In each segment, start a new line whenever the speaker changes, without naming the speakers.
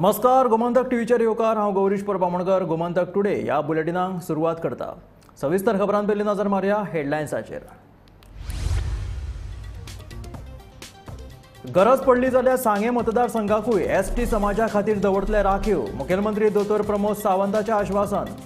नमस्कार, गोमंतक टीव्हीचेर येवकार। हांव गौरीश परबामणकर। गोमंतक टुडे या बुलेटिनाक सुरवात करता। सविस्तर खबरां पयलीं नजर मारया हेडलायन्साचेर। गरज पडली जाल्यार सांगे मतदारसंघाकूय एसटी समाजा खातीर दवरतले राखीव। मुखेलमंत्री दोतोर प्रमोद सावंताचें आश्वासन।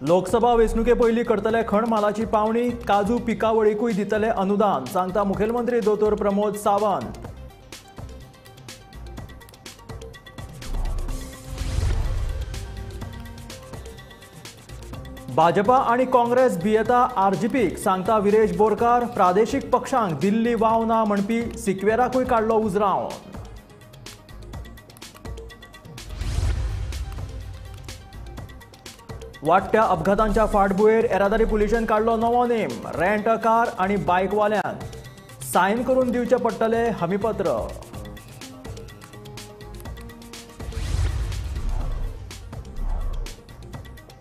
लोकसभा वेंचणुके पयलीं करतले खण मालाची पावणी। काजू पिकावळीकूय दितले अनुदान, सांगता मुखेलमंत्री दोतोर प्रमोद सावंत। भाजपा आनी काँग्रेस भियेता आरजीपीक, सांगता विरेश बोरकार। प्रादेशीक पक्षांक दिल्ली वाव ना म्हणपी सिक्वेराकूय काडलो उजराव। वाडट्या अपघातांच्या फाटभुंयेर येरादारी पुलिशेन काडलो नवो नेम। रेंट अ कार आनी बायकवाल्यांक सायन करून दिवचे पडटले हमीपत्र।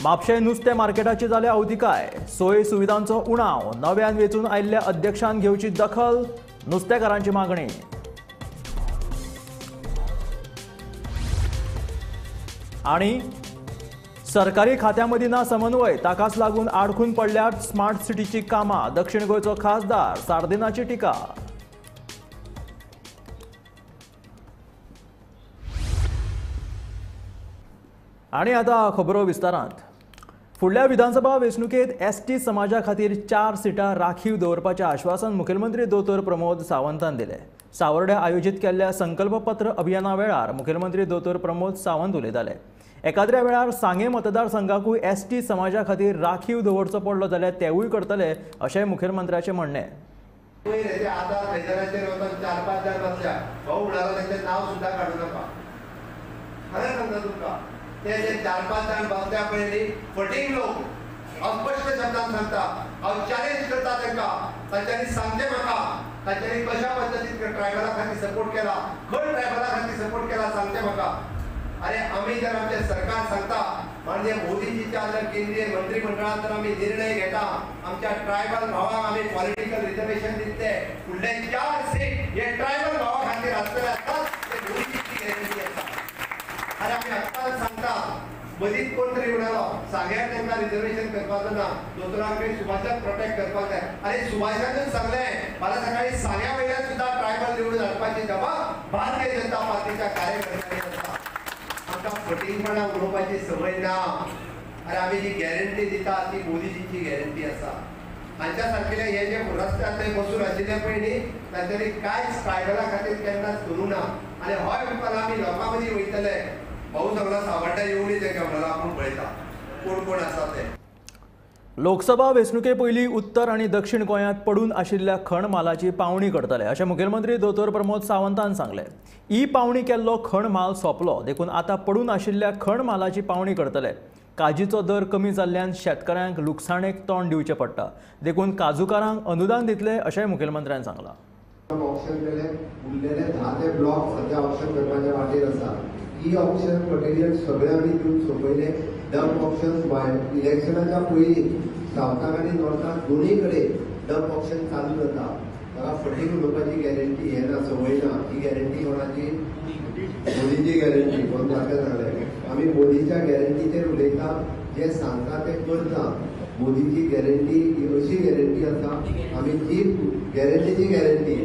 म्हापशें नुस्तें मार्केटाची जाल्या अवतिकाय। सोय सुविधांचो उणाव, नव्यान वेंचून आयिल्ल्या अध्यक्षान घेवची दखल, नुस्तेकारांची मागणी। आनी सरकारी खात्यां मदीं ना समन्वय, ताकाच लागून आडखून पडल्यात स्मार्ट सिटीची कामां। दक्षिण गोंयचो खासदार सार्दिनाची टिका। आनी आतां खबरो विस्तारांत। फुडल्या विधानसभा वेंचणुकेंत एसटी समाजा खातीर 4 सिटां राखीव दवरपाचें आश्वासन मुखेलमंत्री दोतोर प्रमोद सावंतान दिलें। सावर्ड्या आयोजीत केल्ल्या संकल्पपत्र अभियाना वेळार मुखेलमंत्री दोतोर प्रमोद सावंत उलयताले। एकाद्र्या वेळार सांगे मतदारसंघाकूय एसटी समाजा खातीर राखीव दवरचो पडलो जाल्यार तेवूय करतले, अशें मुखेलमंत्र्याचें म्हणणें।
आधार खंयतराचेर वचून 4-5 जाण बसल्या, हो उडालो तांचें नांव सुद्दां काडूं नाका। खरें सांगता तुमकां, ते जे 4-5 जाण बसल्या पळय न्ही, फटींग लोक अस्पश्ट शब्दांत सांगता, हांव चॅलेंज करता तांकां, तांच्यांनी सांगचें म्हाका, तांच्यांनी कशा पद्दतीन ट्रायबला खातीर सपोर्ट केला, खंय ट्रायबला खातीर सपोर्ट केला सांगचें म्हाका। अरे आम्ही जर आमचे सरकार सांगता म्हणजे मोदीजीच्या जर केंद्रीय मंत्रिमंडळात जर आम्ही निर्णय घेता, आमच्या ट्रायबल भावांक आम्ही पॉलिटिकल रिझर्वेशन दितले, फुडले 4 सीट हे ट्रायबल भावा खातीर आसतले आसतात, ते मोदीजीची गॅरंटी आसा। अरे आम्ही आत्ताच सांगता, मदींच कोण तरी उडालो, सगळ्यांक तांकां रिझर्वेशन करपाचो ना, दोतोरांकूय सुभाषाक प्रोटेक्ट करपाक जाय। अरे सुभाषानूच सांगलें, मला सकाळी सांग्या वयल्यान सुद्दां ट्रायबल निवडून हाडपाची जबाब भारतीय जनता पार्टीच्या कार्यकर्त्यांनी आसा। फटींगपणा उडोवपाची संवय ना। अरे आम्ही जी गॅरंटी दिता ती मोदीजीची गॅरंटी आसा। हांच्या सारकेले हे जे रस्त्यार थंय बसून आशिल्ले पळय न्ही, तांच्यांनी कांयच ट्रायबला खातीर केन्नाच करूं ना। आनी होय म्हणपाक आमी लोकां मदीं वयतले, भाऊ सगळो सावड्ड्या येवनी ते कॅमेरा आपूण पळयता कोण कोण आसा ते।
लोकसभा वेंचणुके पयलीं उत्तर आनी दक्षिण गोंयांत पडून आशिल्ल्या खण मालाची पावणी करतले, अशें मुखेलमंत्री दोतोर प्रमोद सावंतान सांगलें। पावणी केल्लो खण माल सोंपलो, देखून आतां पडून आशिल्ल्या खण मालाची पावणी करतले। काजीचो दर कमी जाल्ल्यान शेतकऱ्यांक लुकसाणेक तोंड दिवचें पडटा, देखून काजूकारांक अनुदान दितले, अशेंय मुखेलमंत्र्यान सांगलां।
ऑप्शन केले, उरलेले 10 ते ब्लॉक सध्या ऑप्शन करपाच्या वाटेर आसा। ही ऑप्शन मटेरियल सगळे आमी दिवन सोंपयले। डंप ऑप्शन भायर इलेक्शनाच्या पयलीं सावथाक आनी नॉर्थाक दोनूय कडेन डंप ऑप्शन चालू जाता। ताका फटींग उडोवपाची गॅरंटी हे ना, संवय ना। ही गॅरंटी कोणाची? मोदीची गॅरंटी। कोण ताका सांगलें आमी मोदीच्या गॅरंटीचेर उलयता, जे सांगता ते करता। मोदीची गॅरंटी ही अशी गॅरंटी आसा, आमी ती गॅरंटीची गॅरंटी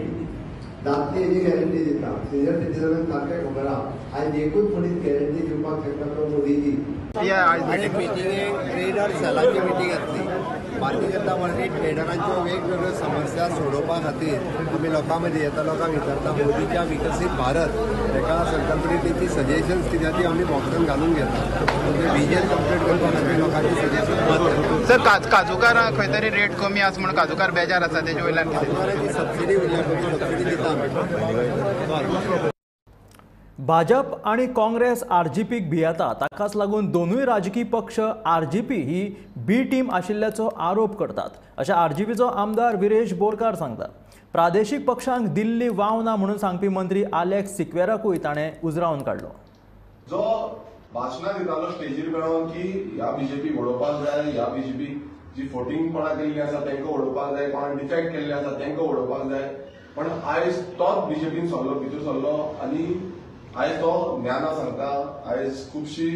दादतेची गॅरंटी दिता। सिनियर सिटीजनांक सारकें खबर आहा, आयज एकूच मनीस गॅरंटी दिवपाक शकता तो मोदीजी।
मिटिंगेक ट्रेडर सेलाची मिटींग आसली। भारतीय जनता पार्टी ट्रेडरांच्यो वेगवेगळ्यो समस्या सोडोवपा खातीर आमी लोकां मदीं येता, लोकांक विचारता मोदीच्या विकसीत भारत एका संकल्पनेची सजेशन्स कित्याक ती आमी बॉक्सान घालून घेता, म्हणजे विजन कंप्लीट करपा खातीर लोकांची सजेशन।
सर काजूकार खंय तरी रेट कमी आसा म्हण काजूकार बेजार आसा, तेजे वयल्यान
काजूकारांची सबसिडी वयल्यान सबसिडी दिता आमी।
भाजप आनी काँग्रेस आरजीपीक भियेता, ताकाच लागून दोनूय राजकीय पक्ष आरजीपी ही बी टीम आशिल्ल्याचो आरोप करतात, अशें आरजीपीचो आमदार विरेश बोरकार सांगता। प्रादेशीक पक्षांक दिल्ली वाव ना म्हणून सांगपी मंत्री आलेक्स सिक्वेराकूय ताणें उजरावन काडलो।
जो भाषणां दितालो स्टेजीर मेळोन की ह्या बीजेपी घडोवपाक जाय, ह्या बीजेपी जी फोटिंग कोणा केल्ली आसा तांकां वडोवपाक जाय, कोणा डिफेक्ट केल्ले आसा तांकां वडोवपाक जाय. पण आयज तोच बीजेपीन भितर सरलो आनी आयज तो ज्ञाना सांगता. आयज खुबशी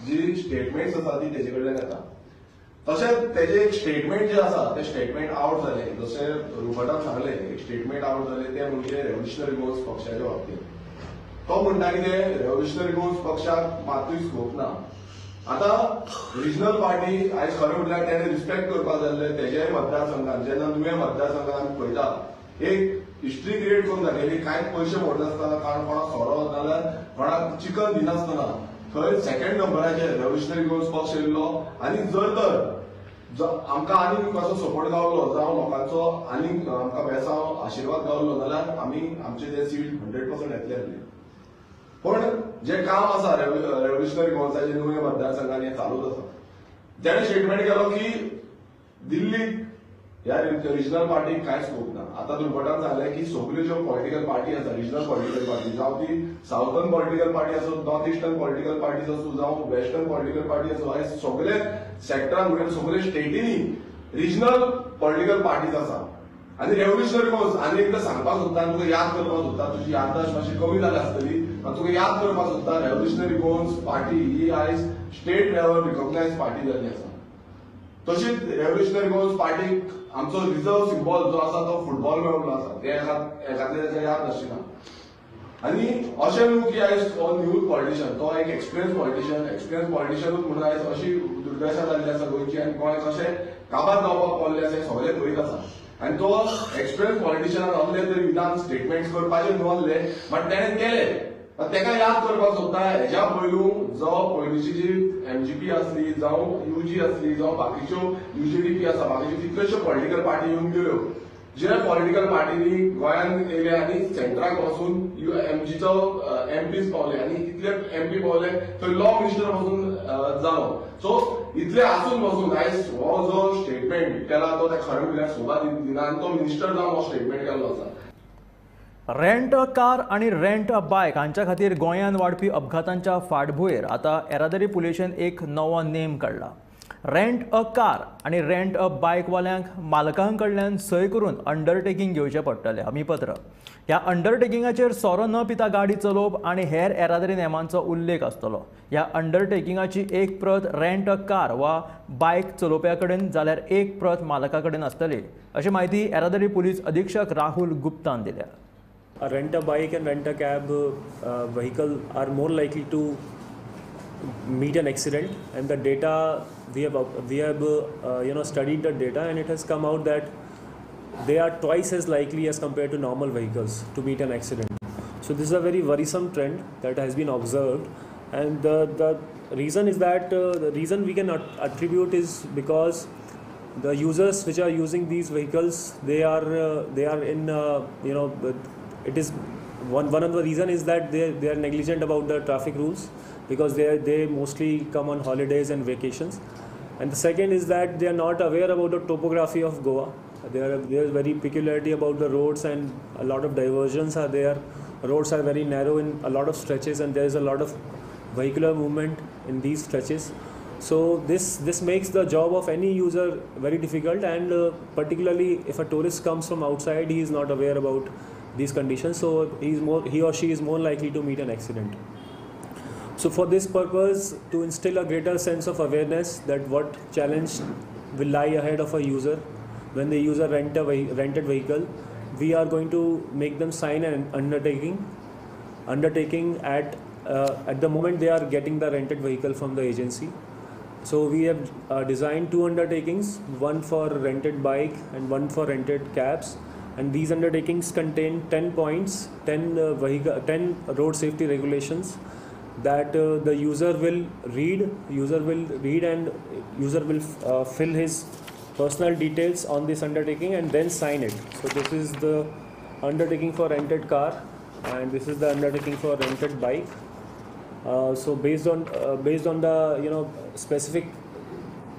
जी स्टेटमेंट्स आसा ती तेजे कडल्यान येता. तशेंच तेजे एक स्टेटमेंट जे आसा ते स्टेटमेंट आवट जाले. जशें रुबटान सांगले एक स्टेटमेंट आवट जाले ते म्हणजे रेव्होल्युशनरी गोल्स पक्षाच्या बाबतींत. तो म्हणटा कितें रेव्होल्युशनरी गोल्स पक्षाक मातूय स्कोप ना. आतां रिजनल पार्टी आयज खरें म्हटल्यार तेणे रिस्पेक्ट करपाक जाल्ले तेजेय मतदारसंघात जेन्ना नुवें मतदारसंघात आमी पळयता एक हिस्ट्री क्रिएट करून दाखयली. कांयच पयशे मोडनासतना कोणाक सोरो नाजाल्यार कोणाक चिकन दिनासतना थंय सेकंड नंबराचेर रेव्होल्युशनरी गोल्स पक्ष येयल्लो. आनी जर आमकां आनीक कसो सपोर्ट गावलो जावं लोकांचो आनीक आमकां बेसांव आशिर्वाद गावलो जाल्यार आमी आमचे ते सीट 100% येतले आसले. पण जे काम आसा रेव्होल्युशनरी गोल्साचे नुवें मतदारसंघांनी चालूच आसा. तेणे स्टेटमेंट केलो की दिल्लीक ह्या रिजनल पार्टीक कांय स्कोप ना. आतां दुर्घटना सांगलें की सगल्यो ज्यो पॉलिटिकल पार्टी आसा रिजनल पॉलिटिकल पार्टी जावं ती सावथर्न पॉलिटिकल पार्टी आसूं नॉर्थ इस्टर्न पॉलिटिकल पार्टीज आसूं जावं वेस्टर्न पॉलिटिकल पार्टी आसूं आयज सगळे सेक्टरान म्हणजे सगळे स्टेटीनी रिजनल पॉलिटिकल पार्टीज आसा. आनी रेव्होल्युशनरी गोल्स आनी एकदां सांगपाक सोदता तुका याद करपाक सोदता तुजी याददाश्त मातशी कमी जाली आसतली तुका याद करपाक सोदता रेव्होल्युशनरी गोल्स पार्टी ही आयज स्टेट लेवल रिकॉग्नायज पार्टी जाल्ली आसा. तशीच रेव्होल्युशनरी गोल्स पार्टीक आमचो रिजर्व सिंबॉल जो आसा तो फुटबॉल मेळिल्लो आसा. ते एखाद्याच्या याद नाशिना. आनी अशें न्हू की आयज हो न्यू पॉलिटिशियन तो एक एक्सपिरियन्स पॉलिटिशियनूच म्हणून आयज अशी दुर्दशा जाल्ली आसा गोंयची आनी गोंय कशें काबार जावपाक पावल्लें आसा सगळे पळयत आसा. आनी तो एक्सपिरियन्स पॉलिटिशियनान असले तरी विधान स्टेटमेंट्स करपाचे न्हू आसले बट तेणें केले. तेका याद करपाक सोदता हेज्या पयलू जो पयलींची जी एमजीपी आसली जावं यूजी आसली जावं बाकीच्यो यूजीडीपी आसा बाकीच्यो कितल्योश्यो पॉलिटिकल पार्टी येवन गेल्यो जे पॉलिटिकल पार्टीनी गोंयांत येयले आनी सेंट्राक वचून एमजीचो एमपीज पावले आनी इतले एमपी पावले थंय लॉ मिनिस्टर वचून जालो. सो इतले आसून वचून आयज हो जो स्टेटमेंट केला तो खरें म्हळ्यार शोभा दिना आनी तो मिनिस्टर जावन हो स्टेटमेंट केल्लो आसा.
रेंट अ कार आणि रेंट अ बायक हांच्या खातीर गोंयांत वाडपी अपघातांच्या फाटभुंयेर आतां येरादारी पुलिशेन एक नवो नेम काडला. रेंट अ कार आणि रेंट अ बायकवाल्यांक मालकां कडल्यान सय करून अंडरटेकिंग घेवचें पडटलें हमीपत्र. ह्या अंडरटेकिंगाचेर सोरो न पिता गाडी चलोवप आनी हेर येरादारी नेमांचो उल्लेख आसतलो. ह्या अंडरटेकिंगाची एक प्रत रेंट अ कार वा बायक चलोवप्या कडेन जाल्यार एक प्रत मालका कडेन आसतली अशी माहिती येरादारी पुलीस अधीक्षक राहुल गुप्तान दिल्या.
A rent a bike and rent a cab vehicle are more likely to meet an accident, and the data we have studied the data, and it has come out that they are twice as likely as compared to normal vehicles to meet an accident. So this is a very worrisome trend that has been observed, and the reason is that the reason we can attribute is because the users which are using these vehicles they are in it is one of the reason is that they are negligent about the traffic rules because they mostly come on holidays and vacations, and the second is that they are not aware about the topography of Goa. There is very peculiarity about the roads and a lot of diversions are there. Roads are very narrow in a lot of stretches and there is a lot of vehicular movement in these stretches. So this makes the job of any user very difficult, and particularly if a tourist comes from outside, he is not aware about these conditions, so he or she is more likely to meet an accident. So for this purpose, to instill a greater sense of awareness that what challenge will lie ahead of a user when they use a rented vehicle, we are going to make them sign an undertaking at the moment they are getting the rented vehicle from the agency. So we have designed two undertakings, one for rented bike and one for rented cabs. And these undertakings contain 10 points, 10 road safety regulations that the user will read and user will fill his personal details on this undertaking and then sign it. So this is the undertaking for rented car and this is the undertaking for rented bike. So based on the specific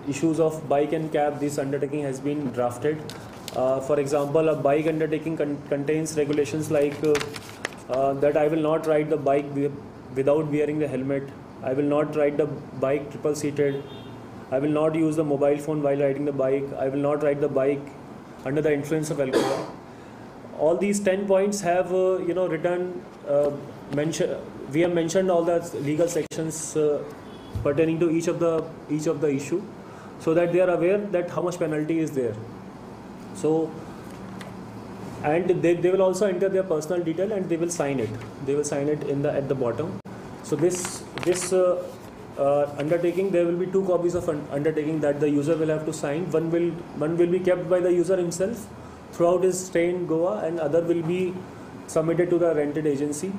issues of bike and cab, this undertaking has been drafted. For example, a bike undertaking contains regulations like that I will not ride the bike without wearing the helmet. I will not ride the bike triple seated. I will not use the mobile phone while riding the bike. I will not ride the bike under the influence of alcohol. All these 10 points have written mention. We have mentioned all the legal sections pertaining to each of the issue, so that they are aware that how much penalty is there. So, and they will also enter their personal detail and they will sign it. They will sign it at the bottom. So this undertaking, there will be 2 copies of undertaking that the user will have to sign. One will be kept by the user himself throughout his stay in Goa, and other will be submitted to the rented agency.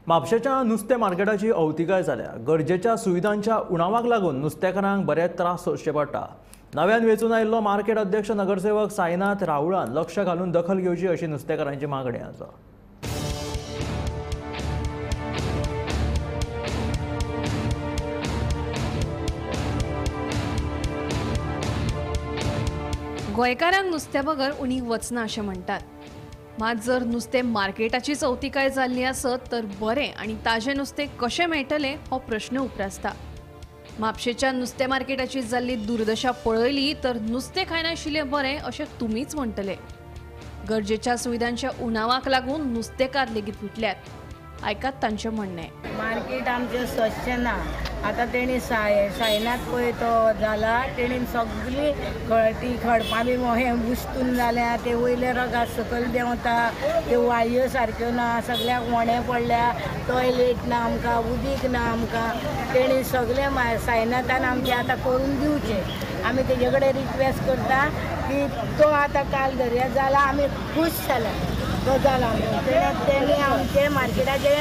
म्हापशेच्या नुस्तें मार्केटाची अवतिकाय जाल्या. गरजेच्या सुविधांच्या उणावाक लागून नुस्तेकारांक बरेच त्रास सोंसचे पडटा. नव्यान वेंचून आयिल्लो मार्केट अध्यक्ष नगरसेवक साईनाथ रावळान लक्ष घालून दखल घेवची अशी नुस्तेकारांची मागणी आसा.
गोंयकारांक नुस्त्या बगर उणीक वचना अशें म्हणटात. मात जर नुस्तें मार्केटाची चवथिकाय जाल्ली आसत तर बरें आनी ताजें नुस्तें कशें मेळटलें हो प्रश्न उप्रासता. म्हापशेच्या नुस्तें मार्केटाची जाल्ली दुर्दशा पळयली तर नुस्तें खायनाशिल्लें बरें अशें तुमीच म्हणटले. गरजेच्या सुविधांच्या उणावाक लागून नुस्तेकार लेगीत फुटल्यात. आयकात तांचें म्हणणें.
मार्केट आमचें स्वच्छ ना. आतां तेणी सायनात पळय तो जाला, तेणी सगळी ती खडपां बी हें बुस्तून जाल्या, ते वयले रगात सकयल देंवता, त्यो वाळयो सारक्यो ना, सगळ्याक वणें पडल्या, टॉयलेट ना आमकां, उदीक ना आमकां. तेणी सगळें सायनातान आमचें आतां करून दिवचें. आमी तेजे कडेन रिक्वेस्ट करता की तो आतां काल दर्या जाला, आमी खूश जाल्या तो जाला म्हणून. तेणी आमचे मार्केटाचे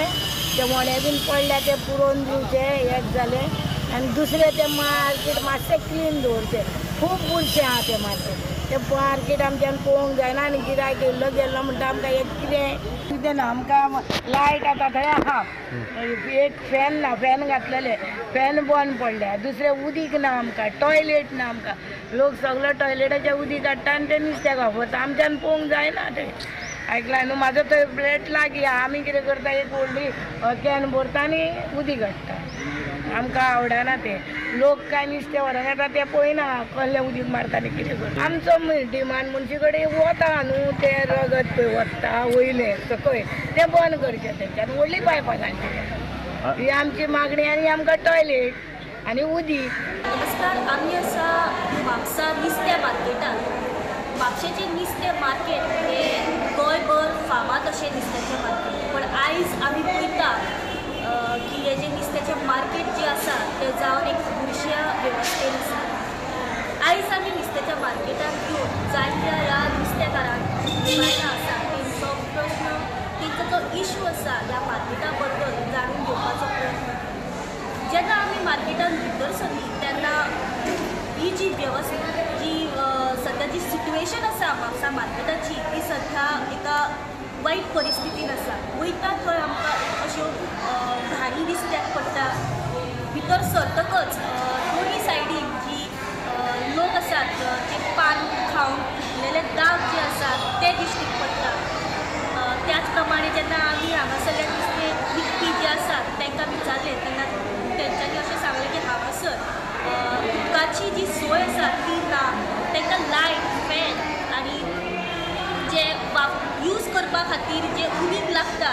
ते वणे बीन पडल्या ते पुरोवन दिवचे एक जालें. आनी दुसरें तें मार्केट मातशें क्लीन दवरचें. खूब बुरशें आहा तें मार्केट. तें मार्केट आमच्यान पळोवंक जायना आनी गिरायक येयल्लो गेल्लो म्हणटा आमकां एक कितें ना. आमकां लायट आतां थंय आहा, एक फॅन ना, फॅन घातलेले, फॅन बंद पडल्या. दुसरें उदीक ना आमकां, टॉयलेट ना आमकां. लोक सगळो टॉयलेटाचें उदीक काडटा आनी तें नुस्तें वापरता. आमच्यान पळोवंक जायना तें. आयकला न्हू, म्हाजो थंय प्लेट लागीं आमी कितें करता, एक व्हडली कॅन भरता आनी उदीक काडटा. आमकां आवडना तें. लोक काय नुस्तें व्हरोंक येता तें पळयना कसलें उदीक मारता आनी कितें करता. आमचो डिमांड मनशे कडेन वता न्हू, तें रगत पळय वता वयलें सकयल, तें बंद करचें तेंच्यान. व्हडली पायपां घालची, ही आमची मागणी. आनी आमकां टॉयलेट आनी उदीक.
नमस्कार, आमी आसा म्हापसा नुस्तें मार्केटांत. म्हापशेचें नुस्तें मार्केट हें गोंयभर फामाद अशें नुस्त्याचें मार्केट. पण आयज आमी पळयता की हे जे नुस्त्याचें मार्केट जें आसा तें जावन एक बुरश्या वेवस्थेन आसा. आयज आमी नुस्त्याच्या मार्केटांत येवन जायत्या ह्या नुस्तेकारांक बायलां आसा तेंचो प्रश्न, तेंचो जो इश्यू आसा ह्या मार्केटा बद्दल जाणून घेवपाचो प्रयत्न केलो. जेन्ना आमी मार्केटांत भितर सरली तेन्ना ही जी वेवस्था, जी सद्या जी सिट्युएशन आसा म्हापसा मार्केटाची, ती सद्या एका वायट परिस्थितीन आसा. वयता थंय आमकां अश्यो घाणी दिसत्याक पडटा. भितर सरतकच दोनी सायडीन जी लोक आसात ते पान खावन फुटलेले दाग जे आसात ते दिश्टीक पडटा. त्याच प्रमाणे जेन्ना आमी हांगासरले नुस्तें विकपी जे आसात तांकां विचारलें तेन्ना तेंच्यांनी अशें सांगलें की हांगासर उदकाची जी सोय आसा ती ना. तांकां लायट, फॅन आनी जे यूज करपा खातीर जे उदीक लागता,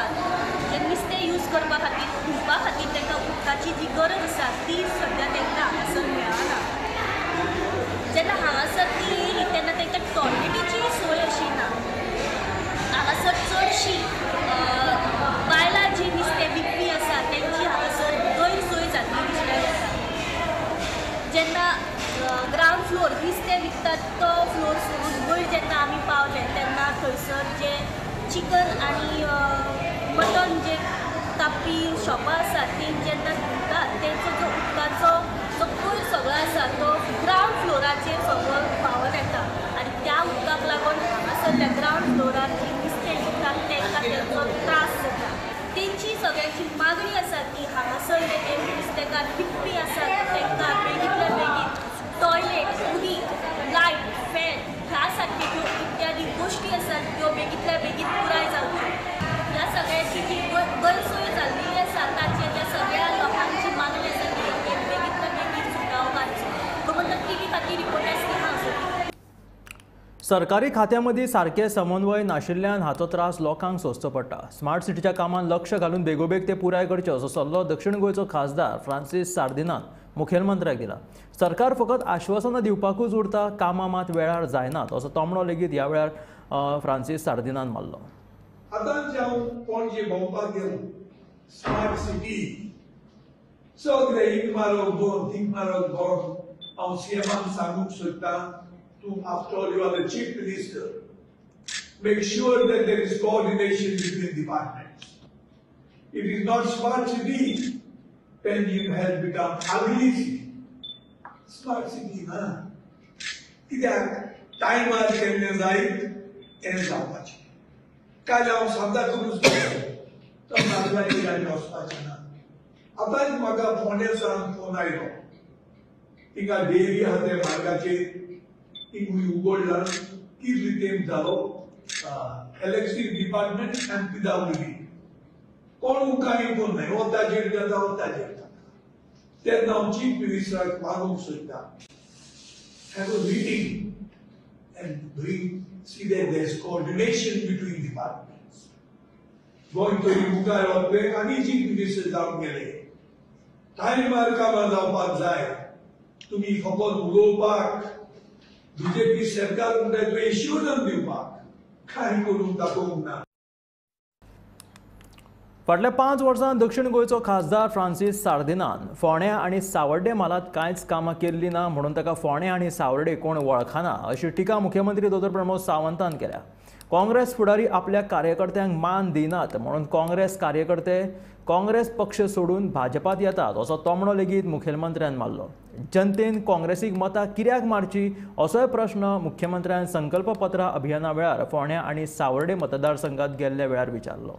जे नुस्तें यूज करपा खातीर, धुवपा खातीर तांकां उदकाची जी गरज आसा ती सद्या तांकां हांगासर मेळना. जेन्ना हांगासर ती येयली तेन्ना तांकां टॉयलेटीची सोय अशी ना. हांगासर चडशीं बायलां जी नुस्तें विकपी आसा तेंची हांगासर गैरसोय जाल्ली दिसता. जेन्ना ग्रावंड फ्लोर नुस्तें विकतात तो फ्लोर सोडून वयर जेन्ना आमी पावले तेन्ना थंयसर जे चिकन आनी मटन जे कापपी शॉपां आसात ती जेन्ना धुतात तेंचो जो उदकाचो जो कोयर सगळो आसा तो ग्रावंड फ्लोराचेर सगळो व्हांवून येता. आनी त्या उदकाक लागून हांगासरल्या ग्रावंड फ्लोरार जी नुस्तें विकतात तांकां तेंचो त्रास जाता. तेंची सगळ्यांची मागणी आसा की हांगासरले जे नुस्तेकार विकपी आसात तांकां बेगींतल्या बेगीन टॉयलेट, उदीक, लायट, फॅन ह्या सारक्यो ज्यो इत्यादी गोश्टी आसात त्यो बेगींतल्या बेगीन पुराय जावच्यो. ह्या सगळ्याची जी गैरसोय जाल्ली आसा ताचेर त्या सगळ्या लोकांची मागणी आसा ती बेगींतल्या बेगीन
सरकारी खात्यांमदीं सारके समन्वय नाशिल्ल्यान हाचो त्रास लोकांक सोंसचो पडटा. स्मार्ट सिटीच्या कामांत लक्ष घालून बेगोबेग ते पुराय करचे असो सल्लो दक्षिण गोंयचो खासदार फ्रांसीस सार्दिनान मुखेलमंत्र्याक दिला. सरकार फकत आश्वासनां दिवपाकूच उरता, कामां मात वेळार जायनात असो तोमणो लेगीत ह्या वेळार फ्रांसीस सार्दिनान मारलो.
आतांच हांव पणजे भोंवपाक गेलो. स्मार्ट सिटी सगळे एक मारक दोन तीन मारक दोन हांव सीएमाक सांगूंक सोदतां, after all you are the chief minister, make sure that there is coordination between departments. If it is not smart city, then you have become ugly city. Smart city, na? कित्याक टायमार केल्लें जायत हें जावपाचें. काल हांव सांगता करूं तो नागराची गाडी वचपाचें ना. आतांच म्हाका फोंडेसान फोन आयलो. थिंगा डेरी आहा ते मार्गाचेर उगडला की रिटेम जालो इलेक्ट्रिक डिपार्टमेंट एंड पीडब्ल्यूडी कोण उकाणी कोण नाही वताचेर जाता वताचेर तेन्ना हांव चीफ मिनिस्टराक मागूंक सोदता have a meeting and bring see that there is coordination between departments. Goa तरी मुखार वतले आनी चीफ मिनिस्टर जावन गेले. टायमार कामां जावपाक जाय. तुमी फकत उलोवपाक बीजेपी सरकार म्हणटा तुवें एश्युरन्स दिवपाक कांय करून दाखोवंक ना.
फाटल्या 5 वर्सांत दक्षिण गोंयचो खासदार फ्रांसीस सार्दिनान फोंड्या आनी सावर्डे म्हालांत कांयच कामां केल्लीं ना म्हणून ताका फोंड्या आनी सावर्डे कोण वळखना अशी टिका मुख्यमंत्री दोतोर प्रमोद सावंतान केल्या. काँग्रेस फुडारी आपल्या कार्यकर्त्यांक मान दिनात म्हणून काँग्रेस कार्यकर्ते काँग्रेस पक्ष सोडून भाजपात येतात असो तोमणो लेगीत मुखेलमंत्र्यान मारलो. जनतेन काँग्रेसीक मतां कित्याक मारची असोय प्रश्न मुख्यमंत्र्यान संकल्पपत्रा अभियाना वेळार फोंड्या आनी सावर्डे मतदारसंघात गेल्ल्या वेळार विचारलो.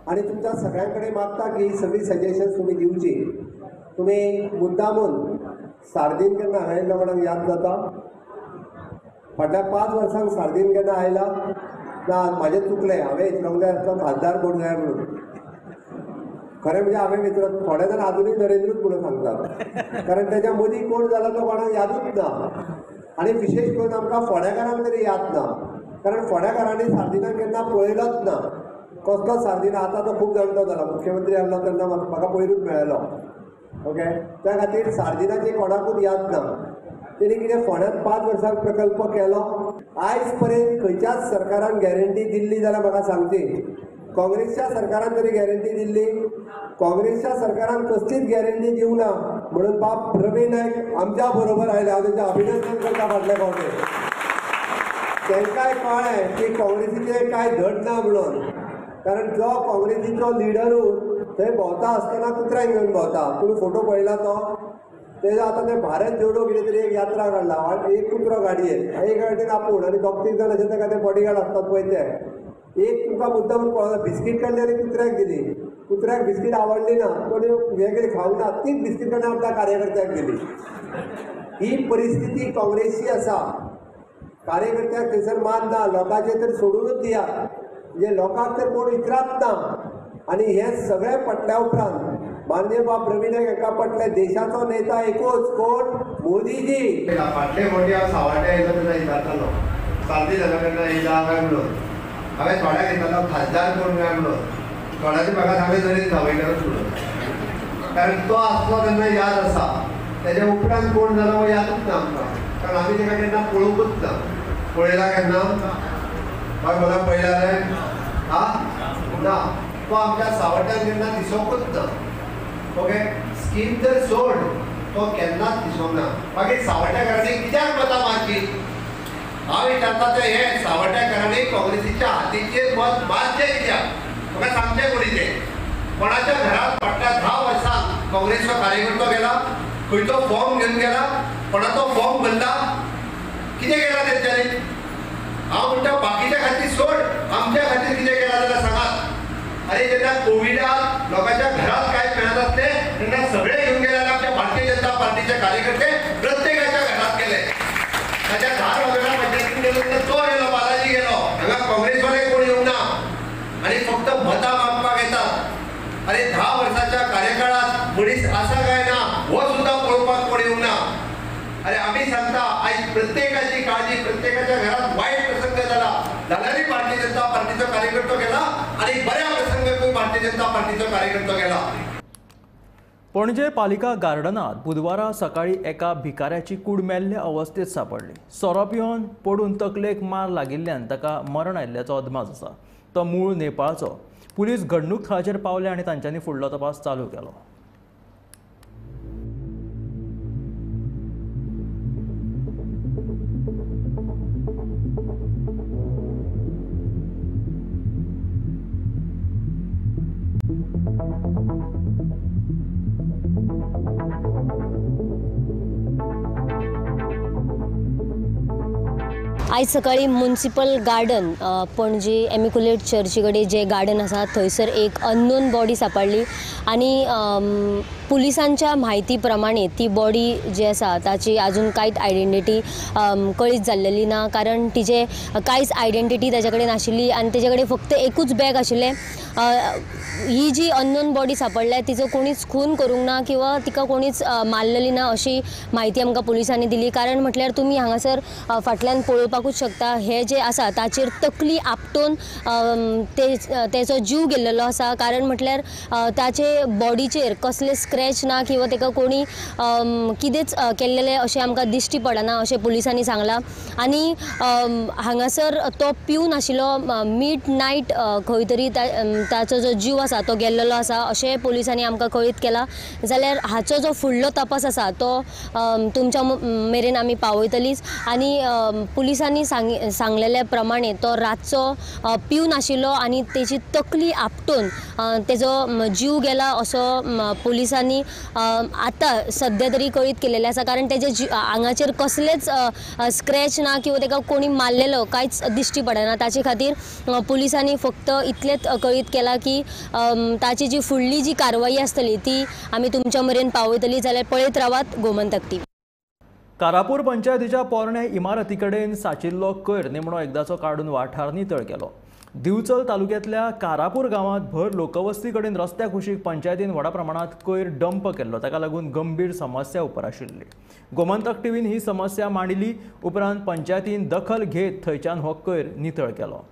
आणि तुमच्या सगळ्यांकडे मागता की सगळी सजेशन्स तुम्ही दिवची. तुम्ही मुद्दामून सार्दीन केन्ना आयला म्हणून याद जाता. फाटल्या 5 वर्सांक सार्दीन केन्ना आयला ना म्हाजें चुकलें. हांवें इतलोंक जाय आसलो खासदार कोण जाय म्हणून. खरें म्हणजे हांवें विचारत थोडे जाण अजूनय नरेंद्रूच म्हणून सांगतात कारण त्याच्या मदीं कोण जाला तो कोणाक यादूच ना. आनी विशेश करून आमकां फोंड्याकारांक तरी याद ना कारण फोंड्याकारांनी सार्दिनाक केन्ना पळयलोच ना. कसलो सार्दिना आतां तो खूब जाणटो जाला. मुख्यमंत्री आसलो तेन्ना म्हाका पयरूच मेळ्ळो. ओके त्या खातीर सार्दिनाची कोणाकूच याद ना. तेणी कितें फोंड्यांत 5 वर्सांक प्रकल्प केलो. आयज पर्यंत खंयच्याच सरकारान गॅरंटी दिल्ली जाल्यार म्हाका सांगची. काँग्रेसच्या सरकारान तरी गॅरंटी दिल्ली. काँग्रेसच्या सरकारान कसलीच गॅरंटी दिवंक ना म्हणून बाब प्रवीण नायक आमच्या बरोबर आयले. हांव तेंचें अभिनंदन करता फाटल्या फावटी. तांकांय कळ्ळें की काँग्रेसीचें कांय धड ना म्हणून कारण जो काँग्रेसीचो लिडरूच थंय भोंवता आसतना कुत्र्यांक घेवन भोंवता. तुमी फोटो पळयला तो तेजो आतां तें भारत जोडो कितें तरी एक यात्रा काडला. एक कुत्रो गाडयेन एक गाडयेन आपूण आनी 2-3 जाण अशे ताका ते बॉडीगार्ड आसतात पळय ते. एक तुमकां मुद्दाम पळयला बिस्कीट काडली आनी कुत्र्याक दिली. कुत्र्याक बिस्कीट आवडली ना कोणी हें कितें खावंक ना तीच बिस्कीट काडून आपल्या कार्यकर्त्याक दिली. ही परिस्थिती काँग्रेसची आसा. कार्यकर्त्याक थंयसर मान ना. लोकांचें तर सोडूनच दियात म्हणजे लोकांक तर कोण विचारत ना. आनी हे सगळे पटल्या उपरांत माननीय बाब प्रवीण हांकां पटलें देशाचो नेता एकूच कोण मोदीजी.
फाटले फावटी हांव सावर्ड्या येयलो तेन्ना विचारतालो सार्दी जालो तेन्ना येयला काय म्हणून. हांवें थोड्याक घेतलो खासदार कोण काय म्हणून. थोड्यांनी म्हाका हांवें जरी धांवयल्यारूच म्हणून कारण तो आसलो तेन्ना याद आसा. तेज्या उपरांत कोण जालो हो यादूच ना आमकां कारण आमी तेका केन्ना पळोवंकूच ना. पळयला केन्ना हय मला पळयला रे हा ना. तो आमच्या सावड्ड्यान केन्ना दिसोंकूच ना. ओके स्कीम जर सोड तो केन्नाच दिसोंक ना. मागीर सावड्ड्याकारांनी कित्याक मतां मारची हांव विचारता तें हें सावड्ड्याकारांनी काँग्रेसीच्या हातीचेर मत मारचें कित्याक म्हाका सांगचें कुडीचें. कोणाच्या घरात फाटल्या 10 वर्सांक काँग्रेसचो कार्यकर्तो गेला खंयचो फॉर्म घेवन गेला कोणाचो फॉर्म भरला कितें केला तेंच्यांनी. हांव म्हणटा बाकीच्या खातीर सोड आमच्या खातीर कितें केला जाल्यार सांगात. अरे जेन्ना कोविडाक लोकांच्या घरात काय मेळत असले तेन्ना सगळे घेऊन गेले आमच्या भारतीय जनता पार्टीचे कार्यकर्ते प्रत्येकाच्या घरात गेले. ताच्या 10 वगैरे पंचायतीन गेलो तेन्ना तो गेलो बालाजी गेलो. हांगा काँग्रेसवाले कोण येवंक ना आनी फक्त मतां मागपाक येतात. अरे 10 वर्साच्या कार्यकाळात मनीस आसा काय ना हो सुद्धा पळोवपाक कोण येवंक ना. अरे आमी सांगता आयज प्रत्येकाची काळजी प्रत्येकाच्या घरात वाईट प्रसंग झाला जाल्यारय भारतीय जनता पार्टीचो कार्यकर्तो गेला आणि बऱ्या प्रसंगाक भारतीय जनता पार्टीचो कार्यकर्तो गेला.
पणजे पालिका गार्डनात बुधवारा सकाळी एका भिकाऱ्याची कूड मेल्ल्या अवस्थेत सापडली. सोरो पिवन पडून तकलेक मार लागिल्ल्यान ताका मरण आयिल्ल्याचो अदमास आसा. तो मूळ नेपाळचो. पुलीस घडणूक थळाचेर पावले आनी तांच्यांनी फुडलो तपास चालू केलो.
आज सकाळी म्युनिसिपल गार्डन पणजी एमिक्युलेट चर्ची कडेन जे गार्डन आसा थंयसर एक अननोन बॉडी सापडली आणि पुलिसांच्या माहिती प्रमाणे ती बॉडी जी आसा ताची अजून कांयच आयडेंटिटी कळीत जाल्लेली ना, कारण तिचे कांयच आयडेंटिटी ताचे कडेन नाशिल्ली आनी ताचे कडेन फक्त एकूच बॅग आशिल्लें. ही जी अननोन बॉडी सापडल्या तिचो कोणीच खून करूंक ना किंवा तिका कोणीच मारलेली ना अशी माहिती आमकां पुलिसांनी दिली. कारण म्हटल्यार तुमी हांगासर फाटल्यान पळोवपाकूच शकता हे जे आसा ताचेर तकली आपटून तेचो जीव गेल्लो आसा. कारण म्हटल्यार ताचे बॉडीचेर कसले स्क्रॅच ना किंवा ताका कोणी कितेंच केल्लेले अशें आमकां दिश्टी पडना अशें पुलिसांनी सांगलां. आनी हांगासर तो पिवन आशिल्लो मिड नायट खंय तरी ताचो जो जीव आसा तो गेल्लो आसा अशें पुलिसांनी आमकां कळीत केलां. जाल्यार हाचो जो फुडलो तपास आसा तो तुमच्या मेरेन आमी पावयतलीच. आनी पुलिसांनी सांगलेले प्रमाणे तो रातचो पिवन आशिल्लो आनी तेची तकली आपटून तेजो जीव गेला असो पुलिसांनी आतां सद्या तरी कळीत केलेलें आसा. कारण तेजे आंगाचेर कसलेच स्क्रॅच ना किंवा ताका कोणी मारलेलो कांयच दिश्टी पडना. ताचे खातीर पुलिसांनी फक्त इतलेंच कळीत केला की ताची जी फुडली जी कारवाई आसतली ती आमी तुमच्या मेरेन पावयतली. जाल्यार पळयत रावात गोमंतक टीव्ही.
कारापूर पंचायतीच्या पोरण्या इमारती कडेन साचिल्लो कोयर निमणो एकदाचो काडून वाठार नितळ केलो. दिवचल तालुक्यांतल्या कारापूर गांवांत भर लोकवस्ती कडेन रस्त्या कुशीक पंचायतीन व्हडा प्रमाणात कोयर डंप केल्लो. ताका लागून गंभीर समस्या उपर आशिल्ली. गोमंतक टीव्हीन ही समस्या मांडिली. उपरांत पंचायतीन दखल घेत थंयच्यान हो कोयर नितळ केलो.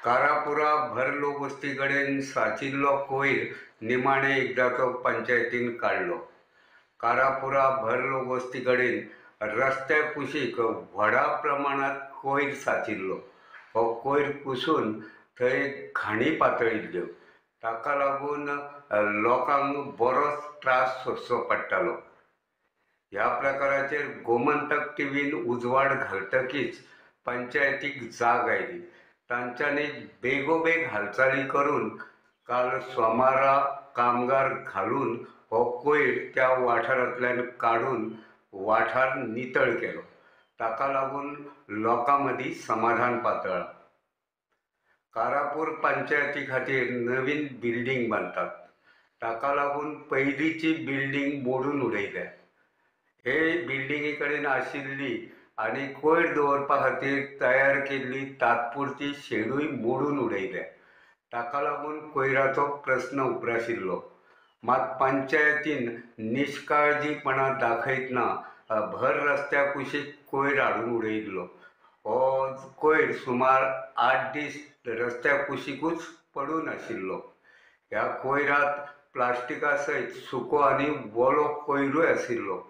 कारापुरा भर लोकवस्ती कडेन साचिल्लो कोयर निमाणे एकदाचो पंचायतीन काडलो. कारापुरा भर लोकवस्ती कडेन रस्त्या कुशीक व्हडा प्रमाणात कोयर साचिल्लो. हो कोयर कुसून थंय घाणी पातळिल्ल्यो. ताका लागून लोकांक बरोच त्रास सोंसचो पडटालो. ह्या प्रकाराचेर गोमंतक टीव्हीन उजवाड घालतकीच पंचायतीक जाग आयली. तांच्यांनी बेगोबेग हालचाली करून काल सोमारा कामगार घालून हो कोयर त्या वाठारांतल्यान काडून वाठार नितळ केलो. ताका लागून लोकां मदीं समाधान पातळ्ळां. कारापूर पंचायती खातीर नवीन बिल्डींग बांदतात. ताका लागून पयलींची बिल्डींग मोडून उडयल्या. हे बिल्डिंगे कडेन आशिल्ली आनी कोयर दवरपा खातीर तयार केल्ली तात्पुरती शेडूय मोडून उडयल्या. ताका लागून कोयराचो प्रस्न उप्राशिल्लो. मात पंचायतीन निश्काळजीपणा दाखयतना भर रस्त्या कुशीक कोयर हाडून उडयल्लो. हो कोयर सुमार 8 दीस रस्त्या कुशीकूच पडून आशिल्लो. ह्या कोयरांत प्लास्टिका सयत सुको आनी वोलो कोयरूय आशिल्लो.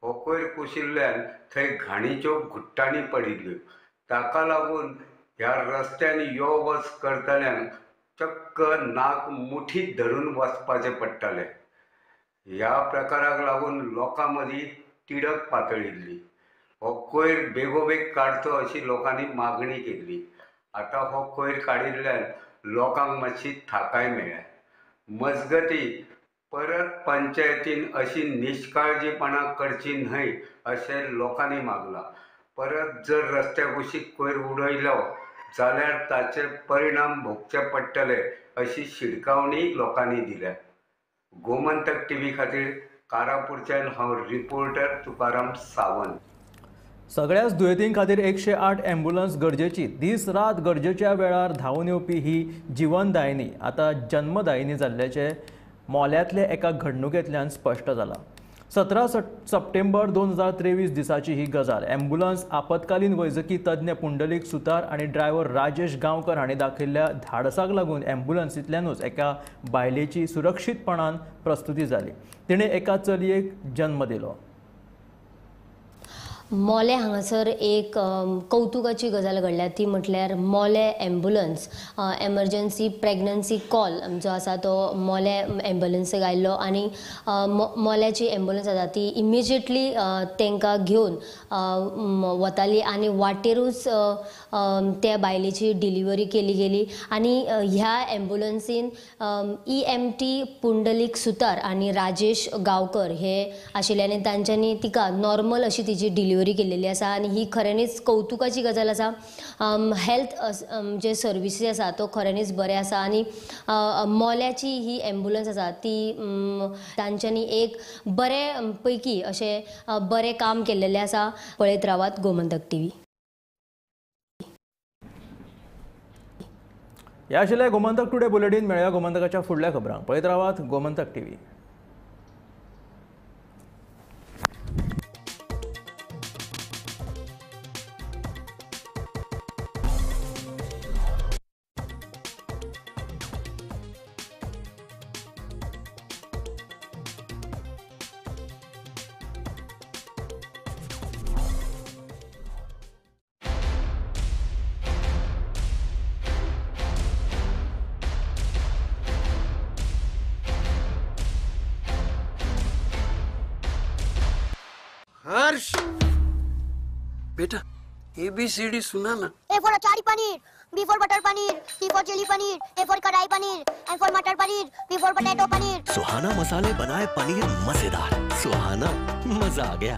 हो कोयर कुशिल्ल्यान थंय घाणीच्यो घुट्टांनी पडिल्ल्यो. ताका लागून ह्या रस्त्यांनी यो वच करतल्यांक चक्क नाक मुठीत धरून वचपाचें पडटालें. ह्या प्रकाराक लागून लोकां मदीं तिडक पातळिल्ली. हो कोयर बेगोबेग काडचो अशी लोकांनी मागणी केल्ली. आतां हो कोयर काडिल्ल्यान लोकांक मातशी थाकाय मेळ्ळ्या. मजगती परत पंचायतीन अशी निश्काळजीपणा करची न्हय अशें लोकांनी मागलां. परत जर रस्त्या कुशीक कोयर उडयलो जाल्यार ताचे परिणाम भोगचे पडटले अशी शिडकावणी लोकांनी दिल्या. गोमंतक टीव्ही खातीर कारापूरच्यान हांव रिपोर्टर तुकाराम सावंत.
सगळ्याच दुयेतीं खातीर 108 ॲम्ब्युलन्स गरजेची. दीस रात गरजेच्या वेळार धांवन येवपी ही जिवनदायिनी आतां जन्मदायिनी जाल्ल्याचे मोल्यातले एका घडणुकेंतल्यान स्पश्ट जालां. 17 सप्टेंबर 2023 दिसाची ही गजाल. ॲम्ब्युलन्स आपतकालीन वैजकी तज्ञ पुंडलीक सुतार आनी ड्रायव्हर राजेश गांवकर हांणी दाखयल्ल्या धाडसाक लागून ॲम्ब्युलन्सींतल्यानूच एका बायलेची सुरक्षीतपणान प्रस्तुती जाली. तिणें एका चलयेक जन्म दिलो.
मोले हांगासर एक कौतुकाची गजाल घडल्या ती म्हटल्यार मोले ॲम्ब्युलन्स एमर्जन्सी प्रेग्नन्सी कॉल जो आसा तो मोले ॲम्ब्युलन्सीक आयिल्लो आनी मोल्याची ॲम्ब्युलन्स आसा ती इमिजिएटली तांकां घेवन वताली आनी वाटेरूच त्या बायलेची डिलिव्हरी केली गेली. आनी ह्या ॲम्ब्युलन्सीन EMT पुंडलीक सुतार आनी राजेश गांवकर हे आशिल्ले आनी तांच्यांनी तिका नॉर्मल अशी तिची डिलिव्हरी केलेली आसा आनी ही खऱ्यांनीच कौतुकाची गजाल आसा. हेल्थ जे सर्विसीस आसा तो खऱ्यांनीच बरें आसा आनी मोल्याची ही ॲम्ब्युलन्स आसा ती तांच्यांनी एक बरे पैकी अशें बरें काम केल्लेलें आसा. पळयत रावात गोमंतक TV.
ह्या आशिल्लें गोमंतक टुडे बुलेटिन. मेळया गोमंतकाच्या फुडल्या खबरांक. पळयत रावात गोमंतक TV.
हर्ष बेटा ABCD सुना ना.
A for achari paneer, B for butter paneer, C for chili paneer, A for kadai paneer, M for matar paneer, P for potato paneer.
Suhana मसाले बनाए पनीर मजेदार. सुहाना मजा आ गया.